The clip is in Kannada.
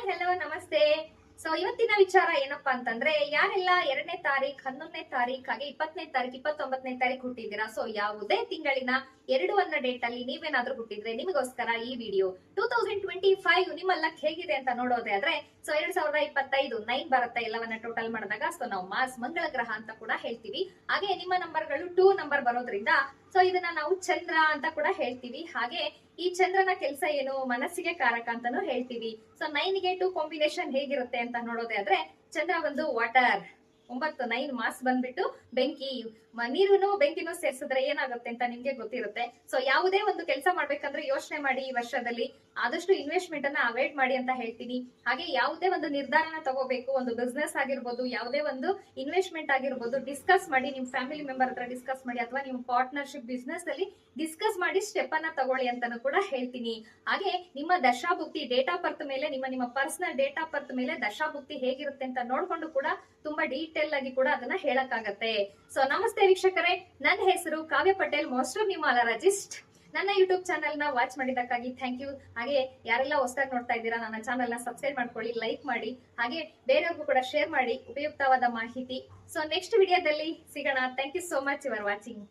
ಹೆಲೋ ನಮಸ್ತೆ. ಸೊ ಇವತ್ತಿನ ವಿಚಾರ ಏನಪ್ಪಾ ಅಂತಂದ್ರೆ, ಯಾರೆಲ್ಲ 2ನೇ ತಾರೀಖ್, 11ನೇ ತಾರೀಖ್, ಹಾಗೆ 20ನೇ ತಾರೀಖ್, 29ನೇ ತಾರೀಖ್ ಹುಟ್ಟಿದ್ದೀರಾ, ಸೊ ಯಾವುದೇ ತಿಂಗಳಿನ 2 ಅನ್ನೋ ಡೇಟ್ ಅಲ್ಲಿ ನೀವೇನಾದ್ರೂ ಹುಟ್ಟಿದ್ರೆ ನಿಮಗೋಸ್ಕರ ಈ ವಿಡಿಯೋ. 2025 ನಿಮ್ಮ ಲಕ್ ಹೇಗಿದೆ ಅಂತ ನೋಡೋದೇ ಆದ್ರೆ, ಸೊ 2025 9 ಬರುತ್ತೆ ಎಲ್ಲವನ್ನ ಟೋಟಲ್ ಮಾಡಿದಾಗ. ಸೊ ನಾವು ಮಾರ್ಸ್ ಮಂಗಳ ಗ್ರಹ ಅಂತ ಕೂಡ ಹೇಳ್ತೀವಿ. ಹಾಗೆ ನಿಮ್ಮ ನಂಬರ್ಗಳು 2 ನಂಬರ್ ಬರೋದ್ರಿಂದ ಸೊ ಇದನ್ನ ನಾವು ಚಂದ್ರ ಅಂತ ಕೂಡ ಹೇಳ್ತೀವಿ. ಹಾಗೆ ಈ ಚಂದ್ರನ ಕೆಲಸ ಏನು, ಮನಸ್ಸಿಗೆ ಕಾರಕ ಅಂತಾನು ಹೇಳ್ತೀವಿ. ಸೊ 9ಗೆ 2 ಕಾಂಬಿನೇಷನ್ ಹೇಗಿರುತ್ತೆ ಅಂತ ನೋಡೋದೇ ಆದ್ರೆ, ಚಂದ್ರ ಬಂದು ವಾಟರ್, 9 ಮಾಸ್ ಬಂದ್ಬಿಟ್ಟು ಬೆಂಕಿ. ನೀರುನು ಬೆಂಕಿನೂ ಸೇರ್ಸಿದ್ರೆ ಏನಾಗುತ್ತೆ ಅಂತ ನಿಮ್ಗೆ ಗೊತ್ತಿರುತ್ತೆ. ಸೊ ಯಾವುದೇ ಒಂದು ಕೆಲಸ ಮಾಡ್ಬೇಕಂದ್ರೆ ಯೋಚನೆ ಮಾಡಿ, ಈ ವರ್ಷದಲ್ಲಿ ಆದಷ್ಟು ಇನ್ವೆಸ್ಟ್ಮೆಂಟ್ ಅನ್ನ ಅವಾಯ್ಡ್ ಮಾಡಿ ಅಂತ ಹೇಳ್ತೀನಿ. ಹಾಗೆ ಯಾವುದೇ ಒಂದು ನಿರ್ಧಾರನ ತಗೋಬೇಕು, ಒಂದು ಬಿಸ್ನೆಸ್ ಆಗಿರ್ಬೋದು, ಯಾವುದೇ ಒಂದು ಇನ್ವೆಸ್ಟ್ಮೆಂಟ್ ಆಗಿರ್ಬೋದು, ಡಿಸ್ಕಸ್ ಮಾಡಿ, ನಿಮ್ ಫ್ಯಾಮಿಲಿ ಮೆಂಬರ್ ಹತ್ರ ಡಿಸ್ಕಸ್ ಮಾಡಿ, ಅಥವಾ ನಿಮ್ಮ ಪಾರ್ಟ್ನರ್ಶಿಪ್ ಬಿಸ್ನೆಸ್ ಅಲ್ಲಿ ಡಿಸ್ಕಸ್ ಮಾಡಿ ಸ್ಟೆಪ್ ಅನ್ನ ತಗೊಳ್ಳಿ ಅಂತಾನು ಕೂಡ ಹೇಳ್ತೀನಿ. ಹಾಗೆ ನಿಮ್ಮ ದಶಾಭುಕ್ತಿ ಡೇಟ್ ಆಫ್ ಬರ್ತ್ ಮೇಲೆ, ನಿಮ್ಮ ಪರ್ಸನಲ್ ಡೇಟ್ ಆಫ್ ಬರ್ತ್ ಮೇಲೆ ದಶಾಭುಕ್ತಿ ಹೇಗಿರುತ್ತೆ ಅಂತ ನೋಡ್ಕೊಂಡು ಕೂಡ ತುಂಬಾ ಡೀಟೇಲ್ ಆಗಿ ಕೂಡ ಅದನ್ನ ಹೇಳಕ್ಕಾಗತ್ತೆ. ಸೊ ನಮಸ್ತೆ ವೀಕ್ಷಕರೇ, ನನ್ನ ಹೆಸರು ಕಾವ್ಯ ಪಟೇಲ್, ಮಾಸ್ಟರ್ ನ್ಯೂಮರಾಲಜಿಸ್ಟ್. ನನ್ನ ಯೂಟ್ಯೂಬ್ ಚಾನೆಲ್ ನ ವಾಚ್ ಮಾಡಿದ್ದಕ್ಕಾಗಿ ಥ್ಯಾಂಕ್ ಯು. ಹಾಗೆ ಯಾರೆಲ್ಲ ಹೊಸದಾಗಿ ನೋಡ್ತಾ ಇದ್ದೀರಾ, ನನ್ನ ಚಾನೆಲ್ ನ ಸಬ್ಸ್ಕ್ರೈಬ್ ಮಾಡ್ಕೊಳ್ಳಿ, ಲೈಕ್ ಮಾಡಿ, ಹಾಗೆ ಬೇರೆಯವ್ರಿಗೂ ಕೂಡ ಶೇರ್ ಮಾಡಿ ಉಪಯುಕ್ತವಾದ ಮಾಹಿತಿ. ಸೊ ನೆಕ್ಸ್ಟ್ ವಿಡಿಯೋದಲ್ಲಿ ಸಿಗೋಣ. Thank you so much, you are watching.